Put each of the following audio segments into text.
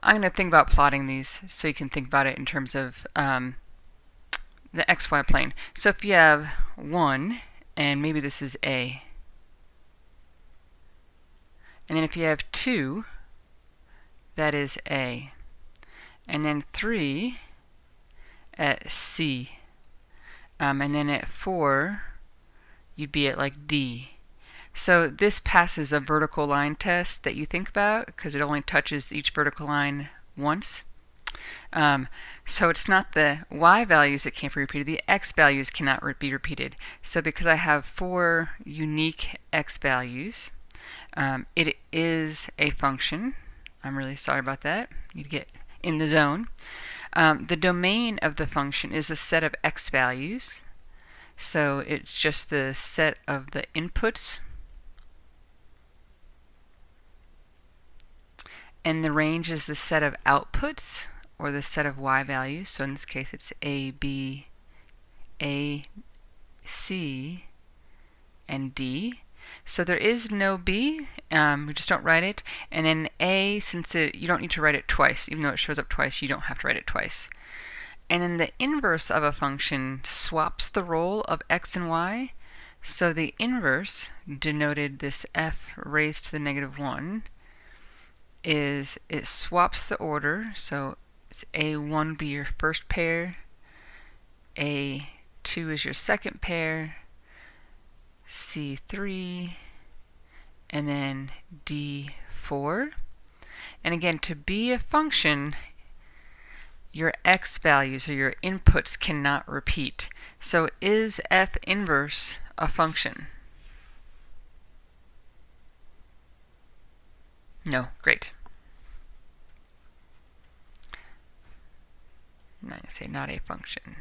I'm going to think about plotting these so you can think about it in terms of the xy plane. So if you have 1, and maybe this is A, and then if you have 2, that is A, and then 3 at C, and then at 4 you'd be at like D. So this passes a vertical line test that you think about because it only touches each vertical line once. So it's not the y values that can't be repeated, the x values cannot be repeated. So because I have 4 unique x values, it is a function. I'm really sorry about that. You need to get in the zone. The domain of the function is a set of x values. So it's just the set of the inputs. And the range is the set of outputs, or the set of y values. So in this case it's A, B, A, C, and D. So there is no B, we just don't write it. And then A, since you don't need to write it twice, even though it shows up twice, you don't have to write it twice. And then the inverse of a function swaps the role of x and y. So the inverse, denoted this f raised to the negative 1, is it swaps the order. So it's A1 be your first pair, A2 is your second pair, C3, and then D4. And again, to be a function, your x values or your inputs cannot repeat. So is f inverse a function? No. Great. I'm not going to say not a function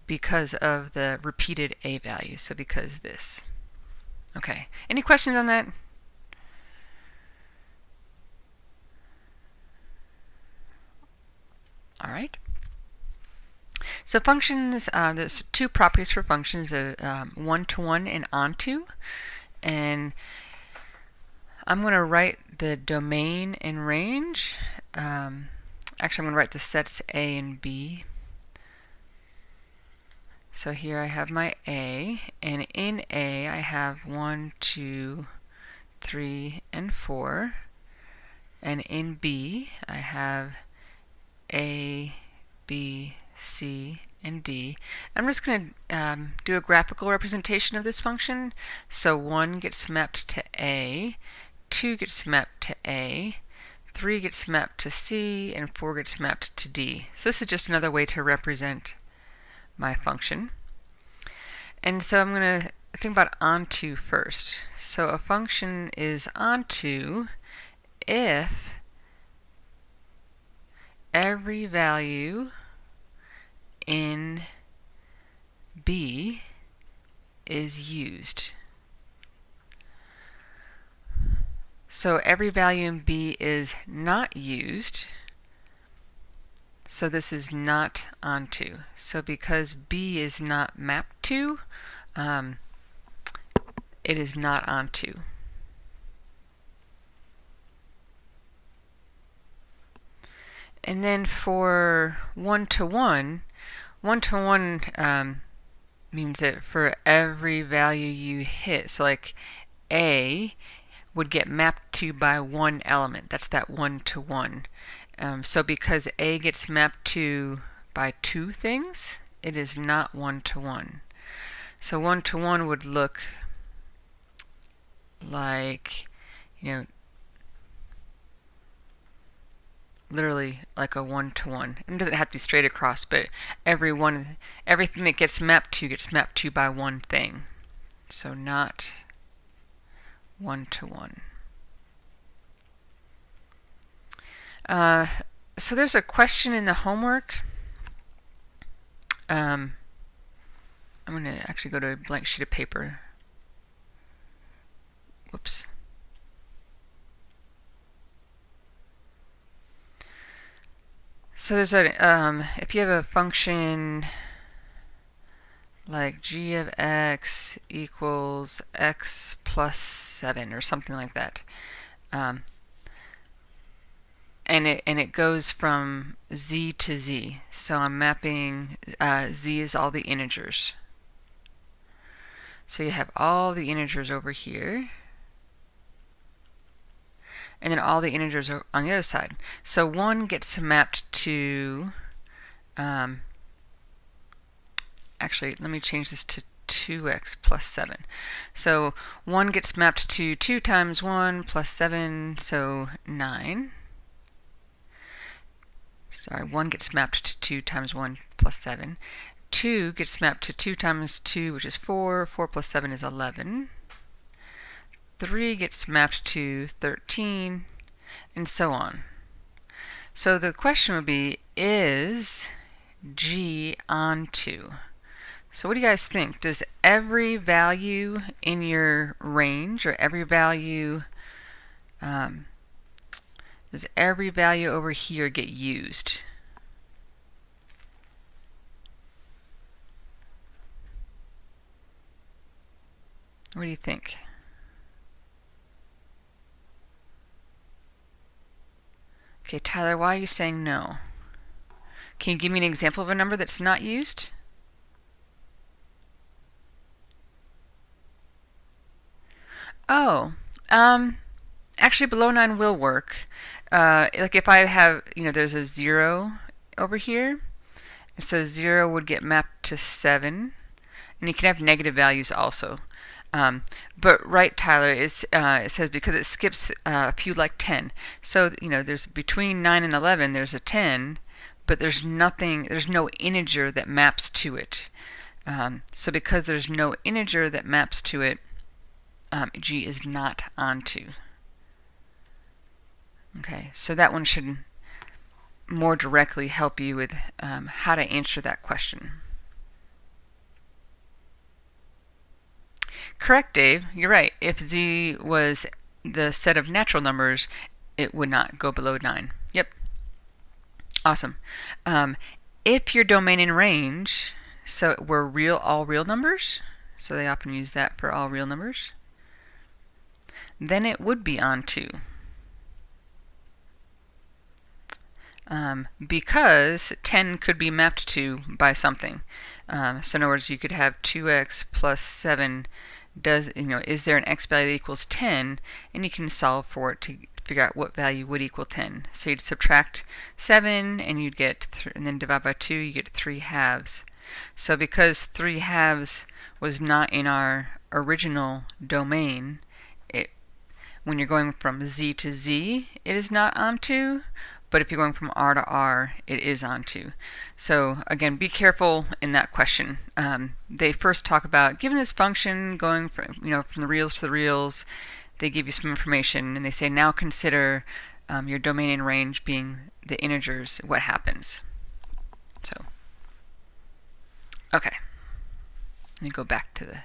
because of the repeated a values. So because this. Okay. Any questions on that? All right. So functions, there's 2 properties for functions, one-to-one and onto. And I'm going to write the domain and range. Actually, I'm going to write the sets A and B. So here I have my A, and in A I have 1, 2, 3, and 4. And in B I have A, B, C, and D. I'm just going to do a graphical representation of this function. So 1 gets mapped to A, 2 gets mapped to A, 3 gets mapped to C, and 4 gets mapped to D. So this is just another way to represent my function. And so I'm going to think about onto first. So a function is onto if every value in B is used. So every value in B is not used. So this is not onto. So because B is not mapped to, it is not onto. And then for one-to-one, one-to-one means that for every value you hit, so like A would get mapped to by one element. That's that one-to-one. So because A gets mapped to by 2 things, it is not one-to-one. So one-to-one would look like, literally like a one-to-one. It doesn't have to be straight across, but everything that gets mapped to by one thing. So not one-to-one. So there's a question in the homework. I'm going to actually go to a blank sheet of paper. Whoops. So there's if you have a function like g of x equals x plus 7 or something like that. and it goes from z to z. So I'm mapping z is all the integers. So you have all the integers over here, and then all the integers are on the other side. So 1 gets mapped to, actually, let me change this to 2x plus 7. So 1 gets mapped to 2 times 1 plus 7, so 9. Sorry, 1 gets mapped to 2 times 1 plus 7. 2 gets mapped to 2 times 2, which is 4. 4 plus 7 is 11. 3 gets mapped to 13, and so on. So the question would be, is G onto? So what do you guys think? Does every value in your range, or every value, does every value over here get used? What do you think? Okay, Tyler, why are you saying no? Can you give me an example of a number that's not used? Oh, actually below 9 will work. Like if I have, there's a 0 over here, so 0 would get mapped to 7, and you can have negative values also. But right, Tyler, it says because it skips a few like 10. So, there's between 9 and 11, there's a 10, but there's no integer that maps to it. So because there's no integer that maps to it, G is not onto. Okay, so that one should more directly help you with how to answer that question. Correct, Dave. You're right. If z was the set of natural numbers, it would not go below 9. Yep. Awesome. If your domain and range, so were all real numbers, so they often use that for all real numbers, then it would be onto. Because 10 could be mapped to by something. So in other words, you could have 2x plus 7 is there an x value that equals 10, and you can solve for it to figure out what value would equal 10. So you'd subtract 7 and you'd get and then divide by 2, you get 3 halves. So because 3 halves was not in our original domain, when you're going from z to z, it is not onto. But if you're going from R to R, it is onto. So again, be careful in that question. They first talk about, given this function going from the reals to the reals, they give you some information, and they say now consider your domain and range being the integers. What happens? So, okay. Let me go back to the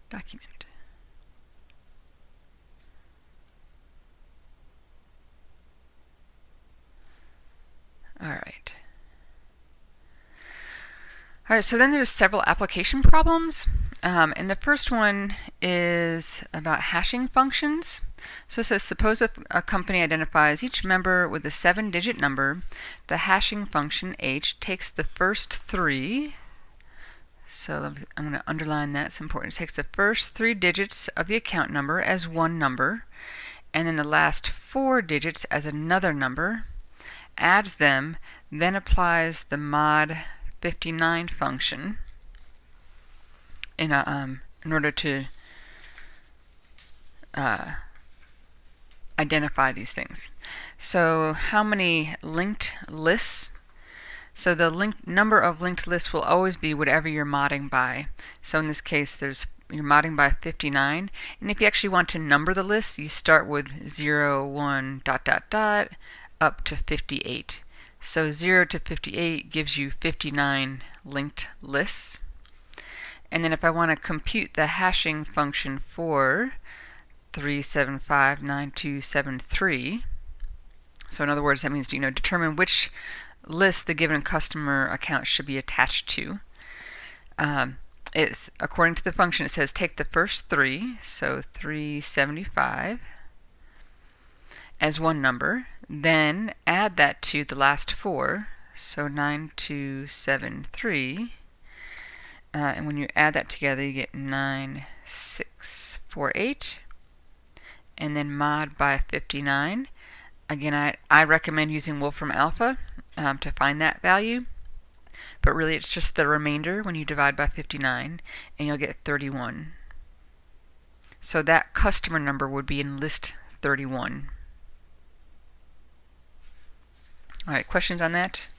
document. Alright. Alright, so then there's several application problems. And the first one is about hashing functions. So it says, suppose a company identifies each member with a 7-digit number. The hashing function h takes the first 3. So I'm going to underline that. It's important. It takes the first 3 digits of the account number as one number, and then the last 4 digits as another number, adds them, then applies the mod 59 function in order to identify these things. So how many linked lists? So the number of linked lists will always be whatever you're modding by. So in this case, you're modding by 59. And if you actually want to number the lists, you start with 0, 1, ... up to 58. So 0 to 58 gives you 59 linked lists. And then if I want to compute the hashing function for 3759273, so in other words, that means determine which list the given customer account should be attached to. it's according to the function, it says take the first 3, so 375, as one number, then add that to the last 4, so 9273, and when you add that together you get 9648, and then mod by 59. Again, I recommend using Wolfram Alpha to find that value, but really it's just the remainder when you divide by 59, and you'll get 31. So that customer number would be in list 31. All right, questions on that?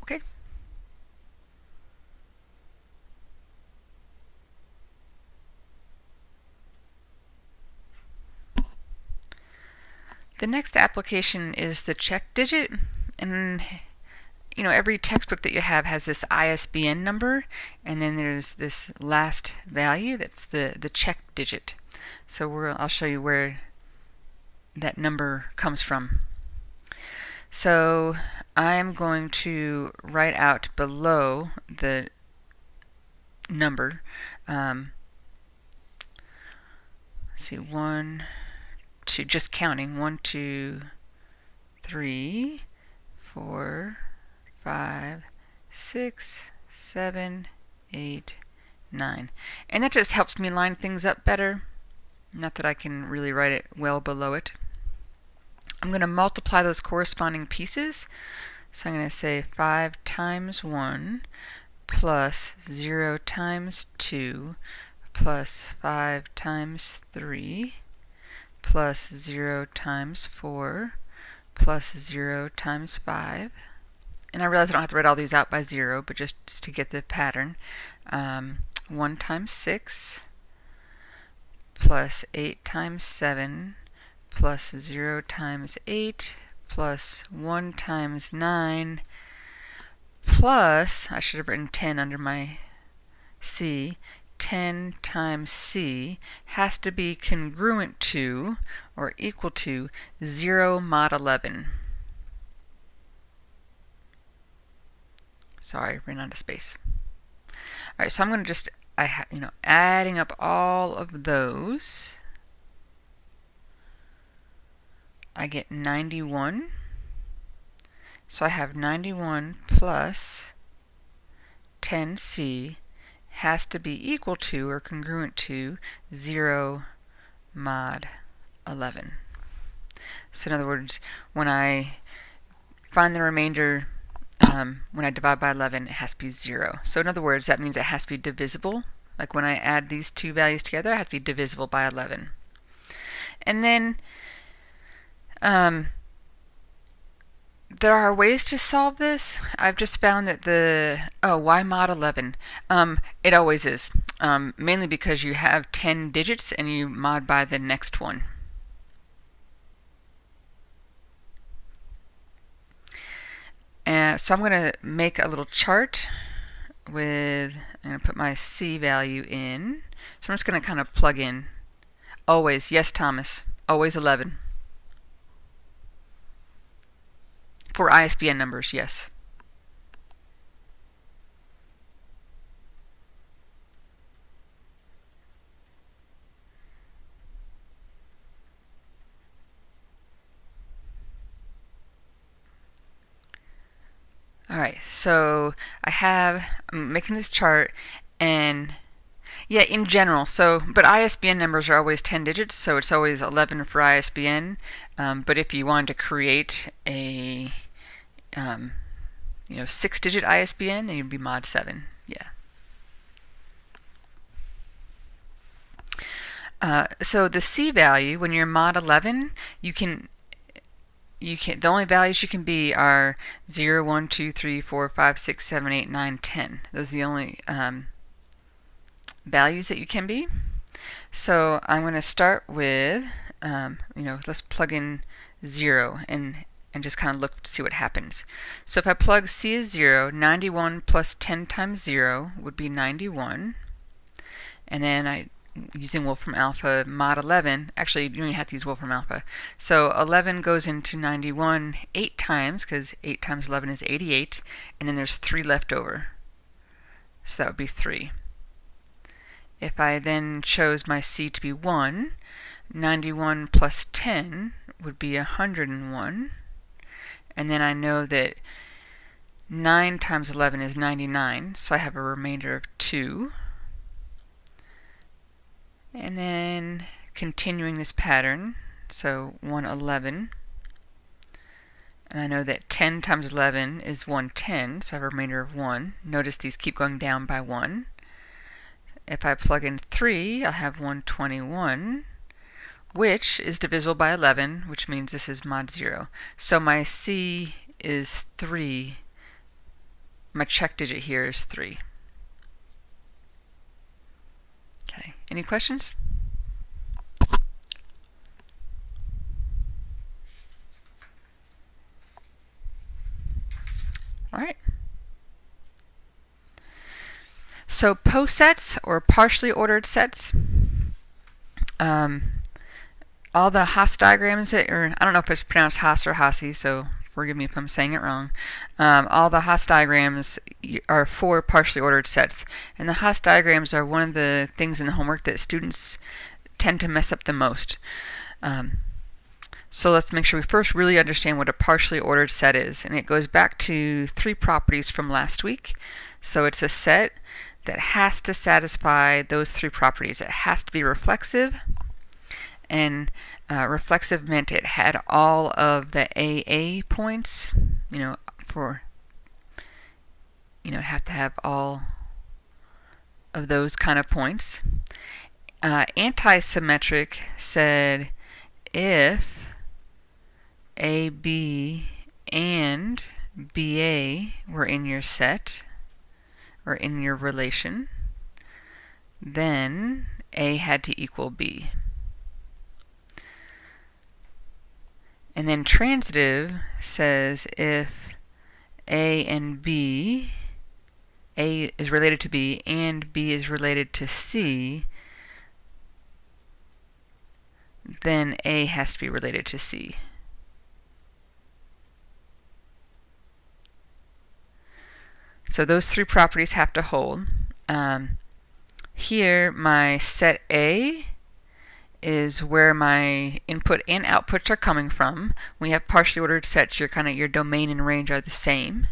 Okay. The next application is the check digit, and you know, every textbook that you have has this ISBN number, and then there's this last value that's the check digit. So I'll show you where that number comes from. So I'm going to write out below the number. Let's see, 1, 2, just counting, 1, 2, 3, 4, 5, 6, 7, 8, 9. And that just helps me line things up better. Not that I can really write it well below it. I'm going to multiply those corresponding pieces. So I'm going to say 5 times 1 plus 0 times 2 plus 5 times 3 plus 0 times 4 plus 0 times 5. And I realize I don't have to write all these out by 0, but just to get the pattern. 1 times 6 plus 8 times 7 plus 0 times 8 plus 1 times 9 plus, I should have written 10 under my C, 10 times C has to be congruent to or equal to 0 mod 11. Sorry, ran out of space. All right, so I'm going to just, adding up all of those. I get 91. So I have 91 plus 10C has to be equal to or congruent to 0 mod 11. So in other words, when I find the remainder, when I divide by 11, it has to be 0. So in other words, that means it has to be divisible. Like when I add these two values together, it has to be divisible by 11. And then there are ways to solve this. I've just found that why mod 11? It always is. Mainly because you have 10 digits and you mod by the next one. So I'm going to make a little chart with, I'm going to put my C value in. So I'm just going to kind of plug in. Always, yes Thomas, always 11. For ISBN numbers, yes. Alright, so I'm making this chart, and yeah, in general, but ISBN numbers are always 10 digits, so it's always 11 for ISBN. But if you wanted to create a 6-digit ISBN, then you'd be mod 7. Yeah. So the C value, when you're mod 11, the only values you can be are 0, 1, 2, 3, 4, 5, 6, 7, 8, 9, 10. Those are the only values that you can be. So I'm going to start with, let's plug in 0 and just kind of look to see what happens. So if I plug C as 0, 91 plus 10 times 0 would be 91. And then I using Wolfram Alpha mod 11, actually you don't even have to use Wolfram Alpha. So 11 goes into 91 8 times, because 8 times 11 is 88, and then there's 3 left over. So that would be 3. If I then chose my C to be 1, 91 plus 10 would be 101. And then I know that 9 times 11 is 99, so I have a remainder of 2. And then continuing this pattern, so 111. And I know that 10 times 11 is 110, so I have a remainder of 1. Notice these keep going down by 1. If I plug in 3, I'll have 121, which is divisible by 11, which means this is mod 0. So my C is 3. My check digit here is 3. Okay, any questions? All right. So posets, or partially ordered sets, all the Haas diagrams, or I don't know if it's pronounced Haas or Haasi, so forgive me if I'm saying it wrong. All the Haas diagrams are for partially ordered sets. And the Haas diagrams are one of the things in the homework that students tend to mess up the most. So let's make sure we first really understand what a partially ordered set is. And it goes back to 3 properties from last week. So it's a set that has to satisfy those 3 properties. It has to be reflexive, and reflexive meant it had all of the AA points, have to have all of those kind of points. Anti-symmetric said if AB and BA were in your set, or in your relation, then A had to equal B. And then transitive says if A and B, A is related to B and B is related to C, then A has to be related to C. So those 3 properties have to hold. Here, my set A is where my input and outputs are coming from. When you have partially ordered sets, your domain and range are the same.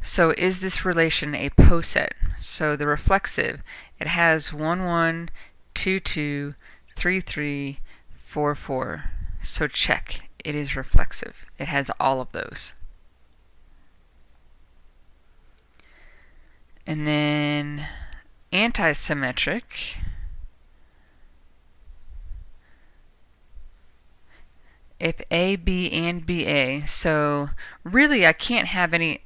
So is this relation a poset? So the reflexive, it has 1, 1, 2, 2, 3, 3, 4, 4. So check, it is reflexive. It has all of those. And then anti-symmetric, if A, B, and BA, so really I can't have any,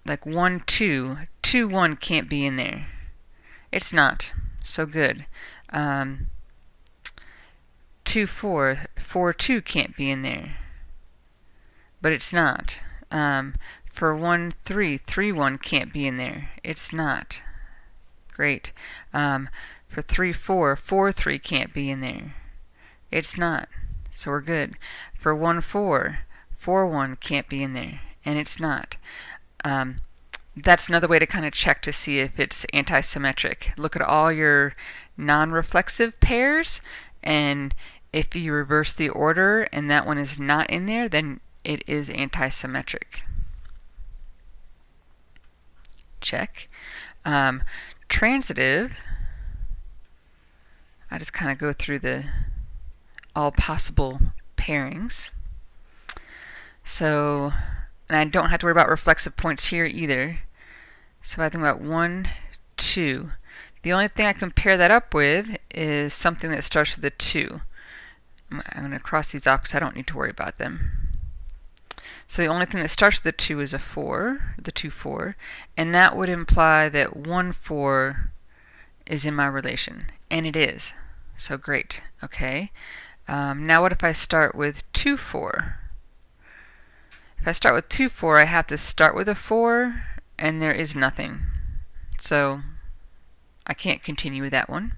like 1, 2, 2, 1 can't be in there. It's not. So good. 2, 4, 4, 2 can't be in there. But it's not. For 1, 3, 3, 1 can't be in there. It's not. Great. For 3, 4, 4, 3 can't be in there. It's not. So we're good. For 1, 4, 4, 1 can't be in there. And it's not. That's another way to kind of check to see if it's anti-symmetric. Look at all your non-reflexive pairs, and if you reverse the order and that one is not in there, then it is anti-symmetric. Check. Transitive, I just kind of go through the all possible pairings. So, and I don't have to worry about reflexive points here either. So I think about 1, 2. The only thing I can pair that up with is something that starts with a 2. I'm going to cross these off because I don't need to worry about them. So the only thing that starts with the 2 is a 4, the 2, 4, and that would imply that 1, 4 is in my relation, and it is. So great, okay. Now what if I start with 2, 4? If I start with 2, 4, I have to start with a 4, and there is nothing. So I can't continue with that one.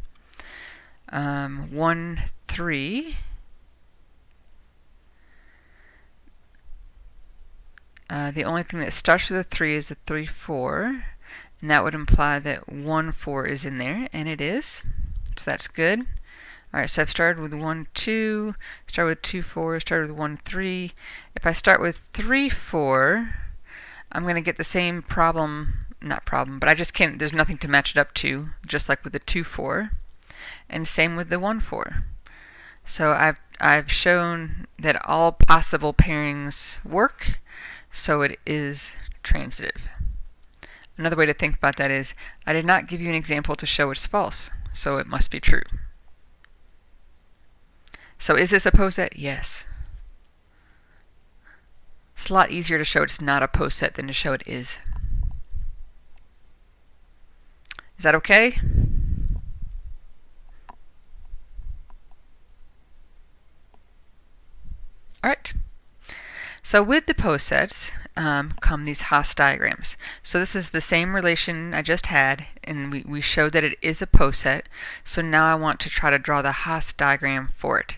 1, 3. The only thing that starts with a 3 is a 3, 4. And that would imply that 1, 4 is in there, and it is. So that's good. Alright, so I've started with 1, 2, started with 2, 4, started with 1, 3. If I start with 3, 4, I'm going to get the same problem, not problem, but I just can't, there's nothing to match it up to, just like with the 2, 4. And same with the 1, 4. So I've shown that all possible pairings work, so it is transitive. Another way to think about that is, I did not give you an example to show it's false, so it must be true. So is this a poset? Yes. It's a lot easier to show it's not a poset than to show it is. Is that okay? Alright. So with the posets come these Haas diagrams. So this is the same relation I just had, and we showed that it is a poset. So now I want to try to draw the Haas diagram for it.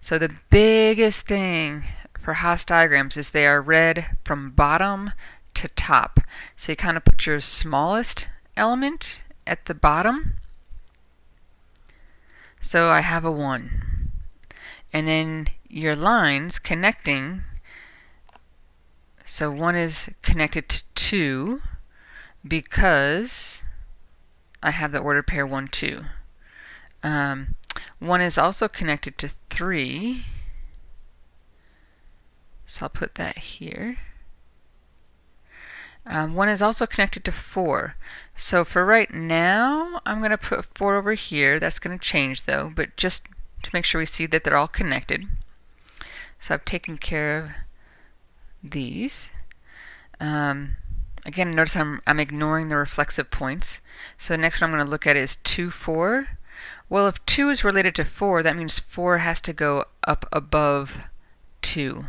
So the biggest thing for Haas diagrams is they are read from bottom to top. So you kind of put your smallest element at the bottom. So I have a 1. And then your lines connecting, so 1 is connected to 2 because I have the ordered pair 1, 2. 1 is also connected to 3, so I'll put that here. 1 is also connected to 4. So for right now, I'm going to put 4 over here. That's going to change though, but just to make sure we see that they're all connected. So I've taken care of these. Again, notice I'm ignoring the reflexive points. So the next one I'm going to look at is 2, 4. Well, if 2 is related to 4, that means 4 has to go up above 2.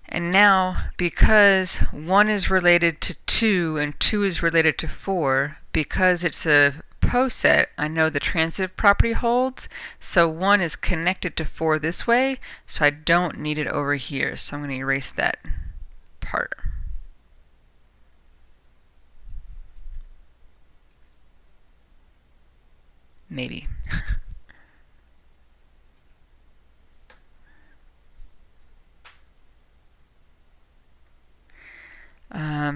And now, because 1 is related to 2 and 2 is related to 4, because it's a poset, I know the transitive property holds, so 1 is connected to 4 this way, so I don't need it over here. So I'm going to erase that part. Maybe.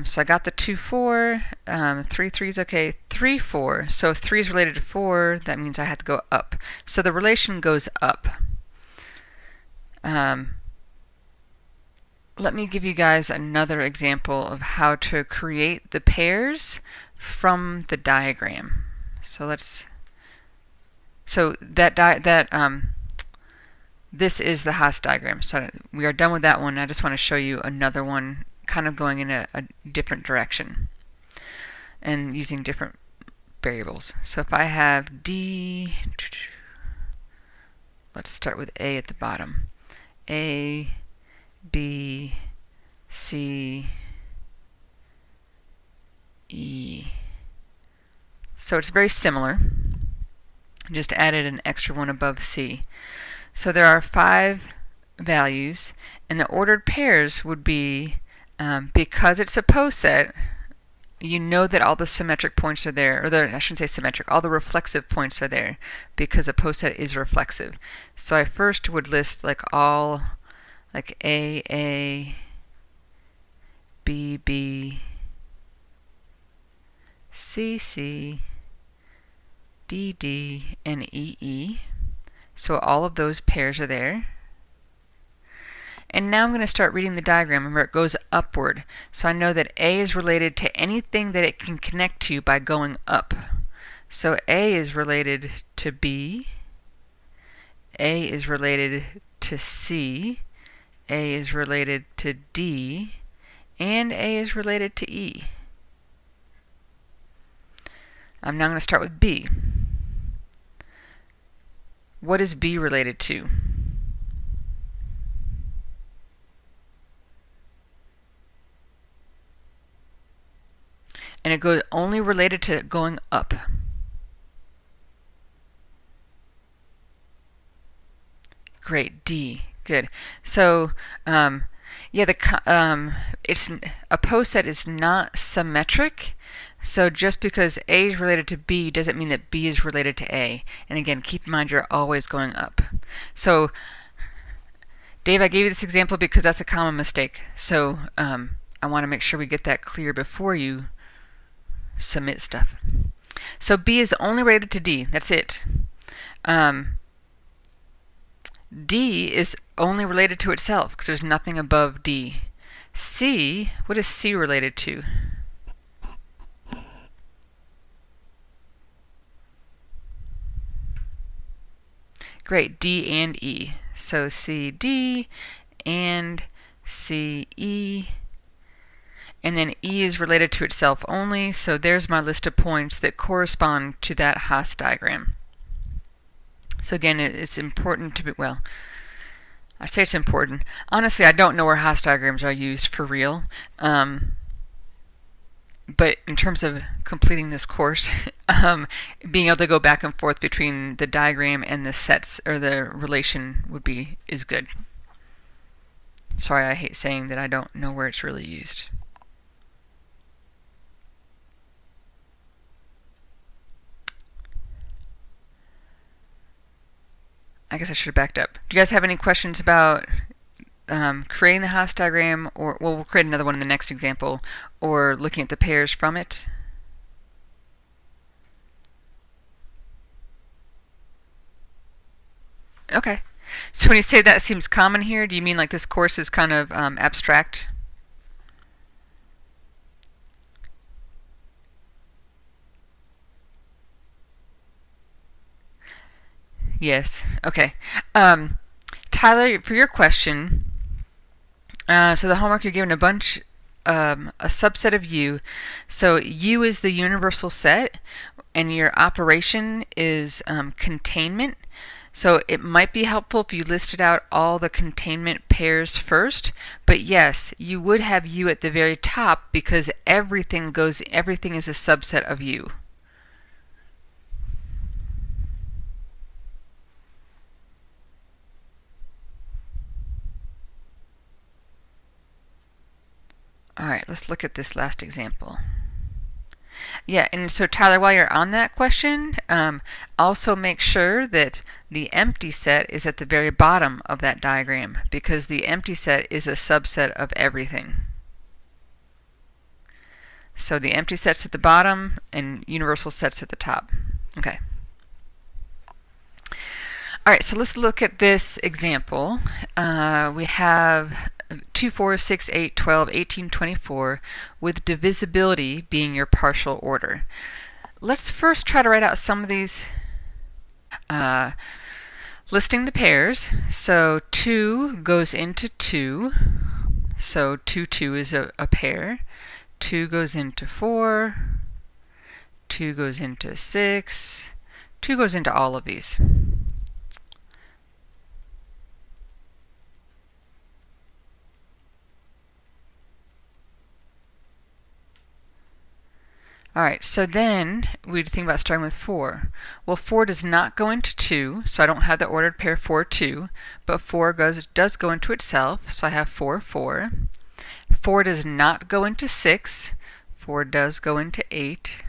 So I got the 2, 4, 3, 3 is okay, 3, 4. So if 3 is related to 4, that means I have to go up. So the relation goes up. Let me give you guys another example of how to create the pairs from the diagram. So let's. So this is the Haas diagram. So we are done with that one. I just want to show you another one, kind of going in a different direction and using different variables. So if I have D, let's start with A at the bottom. A, B, C, E. So it's very similar. Just added an extra one above C. So there are 5 values, and the ordered pairs would be, because it's a poset, you know that all the symmetric points are there, or I shouldn't say symmetric, all the reflexive points are there, because a poset is reflexive. So I first would list like all, like A, B, B, C, C, D, D, and E, E. So all of those pairs are there. And now I'm going to start reading the diagram. Remember, it goes upward. So I know that A is related to anything that it can connect to by going up. So A is related to B. A is related to C. A is related to D. And A is related to E. I'm now going to start with B. What is B related to? and it goes only related to going up. Great, D. Good. So, yeah, it's a post set is not symmetric. So just because A is related to B doesn't mean that B is related to A. And again, keep in mind you're always going up. So, Dave, I gave you this example because that's a common mistake. So I want to make sure we get that clear before you submit stuff. So B is only related to D. That's it. D is only related to itself because there's nothing above D. C, what is C related to? Great, D and E. So C, D, and C, E. And then E is related to itself only, so there's my list of points that correspond to that Haas diagram. So again, it's important to be, well, I say it's important. Honestly, I don't know where Haas diagrams are used for real. But in terms of completing this course, being able to go back and forth between the diagram and the sets or the relation is good. Sorry, I hate saying that I don't know where it's really used. I guess I should have backed up. Do you guys have any questions about creating the Haas diagram, or well, we'll create another one in the next example, or looking at the pairs from it? Okay. So when you say that seems common here, do you mean like this course is kind of abstract? Yes. Okay. Tyler, for your question, so the homework, you're given a bunch, a subset of U. So U is the universal set, and your operation is containment. So it might be helpful if you listed out all the containment pairs first, but yes, you would have U at the very top because everything is a subset of U. All right, let's look at this last example. Yeah, and so Tyler, while you're on that question, also make sure that the empty set is at the very bottom of that diagram because the empty set is a subset of everything. So the empty set's at the bottom and universal set's at the top. Okay. All right, so let's look at this example. We have 2, 4, 6, 8, 12, 18, 24, with divisibility being your partial order. Let's first try to write out some of these. Listing the pairs. So 2 goes into 2. So 2, 2 is a pair. 2 goes into 4. 2 goes into 6. 2 goes into all of these. Alright, so then we'd think about starting with 4. Well, 4 does not go into 2, so I don't have the ordered pair 4, 2, but 4 does go into itself, so I have 4, 4. 4 does not go into 6. 4 does go into 8.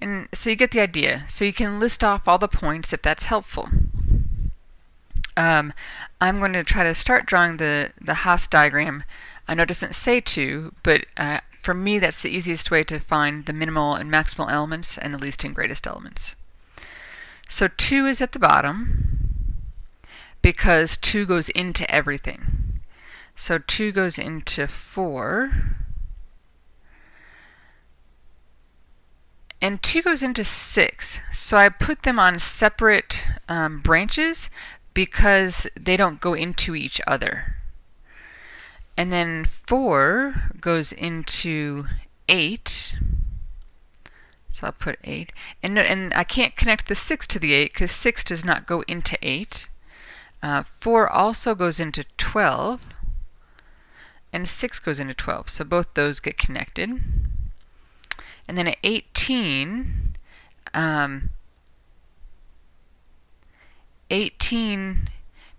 And so you get the idea. So you can list off all the points if that's helpful. I'm going to try to start drawing the Haas diagram. I know it doesn't say to, but for me, that's the easiest way to find the minimal and maximal elements and the least and greatest elements. So 2 is at the bottom because 2 goes into everything. So 2 goes into 4. And 2 goes into 6. So I put them on separate branches because they don't go into each other. And then 4 goes into 8. So I'll put 8. And I can't connect the 6 to the 8 because 6 does not go into 8. 4 also goes into 12. And 6 goes into 12. So both those get connected. And then at 18, 18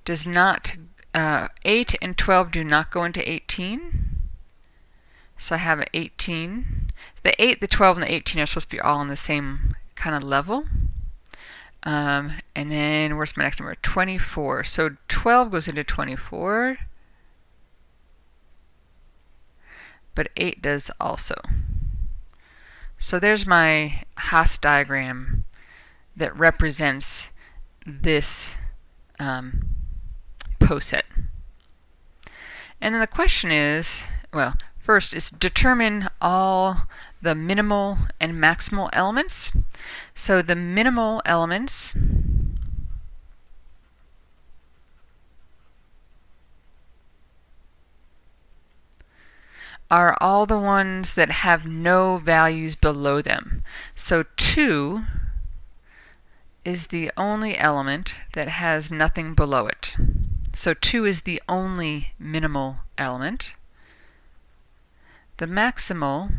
does not, 8 and 12 do not go into 18. So I have an 18. The 8, the 12, and the 18 are supposed to be all on the same kind of level. And then where's my next number? 24. So 12 goes into 24. But 8 does also. So there's my Haas diagram that represents this poset. And then the question is, well, first is determine all the minimal and maximal elements. So the minimal elements are all the ones that have no values below them. So 2 is the only element that has nothing below it. So 2 is the only minimal element. The maximal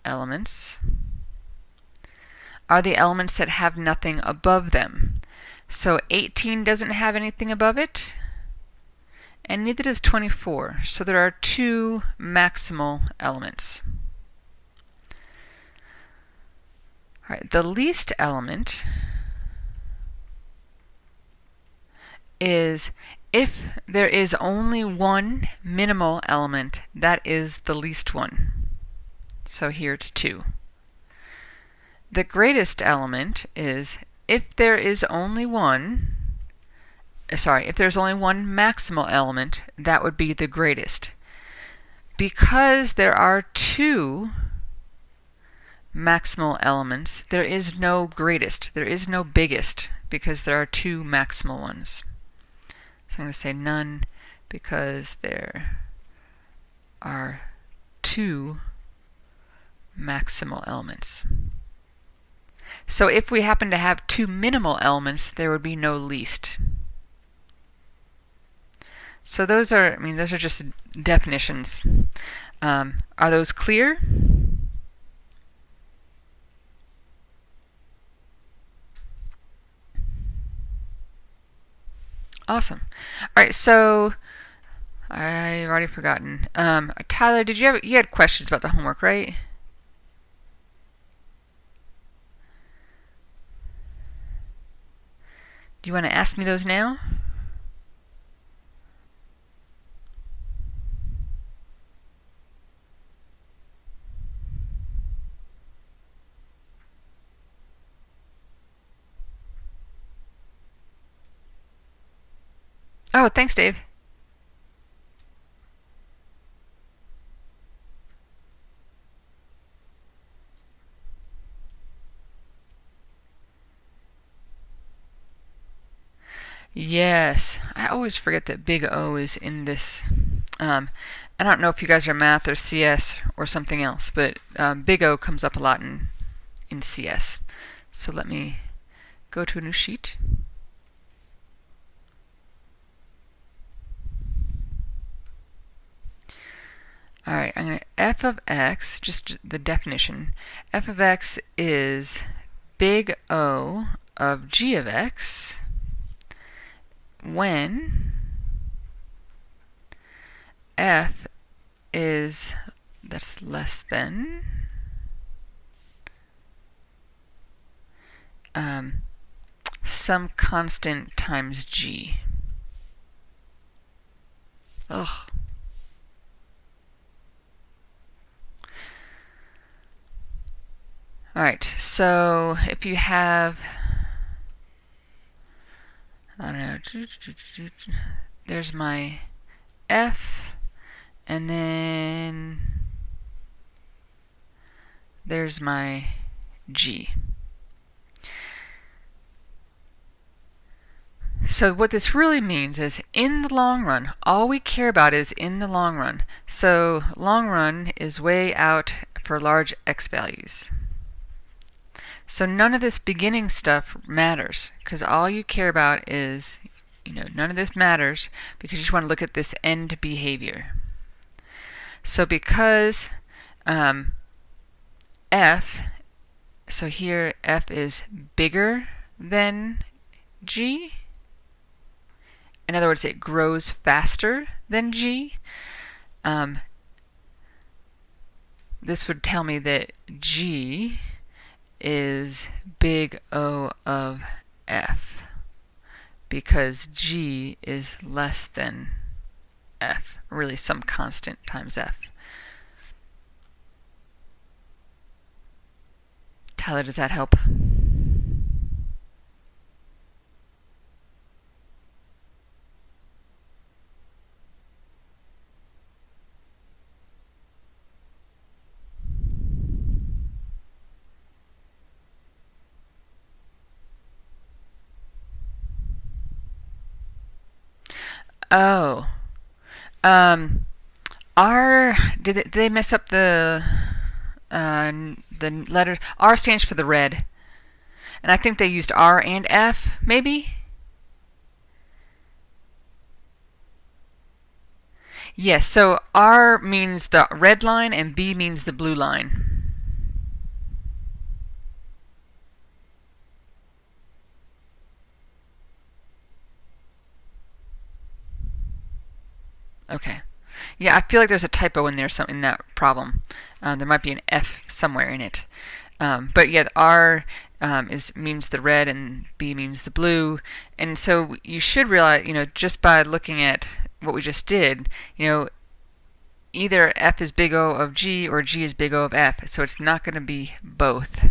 elements are the elements that have nothing above them. So 18 doesn't have anything above it, and neither does 24. So there are 2 maximal elements. All right, the least element is if there is only one minimal element, that is the least one. So here it's 2. The greatest element is if there is only one, if there's only one maximal element, that would be the greatest. Because there are 2 maximal elements, there is no greatest, there is no biggest, because there are 2 maximal ones. So I'm going to say none because there are 2 maximal elements. So if we happen to have 2 minimal elements, there would be no least. So those are just definitions. Are those clear? Awesome. All right, so I've already forgotten. Tyler, you had questions about the homework, right? Do you want to ask me those now? Oh, thanks, Dave. Yes, I always forget that big O is in this. I don't know if you guys are math or CS or something else, but big O comes up a lot in CS. So let me go to a new sheet. All right, I'm going to f of x, just the definition. F of x is big O of g of x when f is, that's less than, some constant times g. Ugh. All right, so if you have, I don't know, there's my f, and then there's my g. So what this really means is in the long run, all we care about is in the long run. So long run is way out for large x values. So none of this beginning stuff matters because all you care about is, none of this matters because you just want to look at this end behavior. So because F, so here F is bigger than G. In other words, it grows faster than G. This would tell me that G is big O of F because G is less than F, really some constant times F. Tyler, does that help? Oh. R, did they mess up the letter? R stands for the red. And I think they used R and F, maybe? Yes, so R means the red line and B means the blue line. Okay. Yeah, I feel like there's a typo in there, in that problem. There might be an F somewhere in it. But yeah, R means the red and B means the blue. And so you should realize, just by looking at what we just did, either F is big O of G or G is big O of F. So it's not going to be both.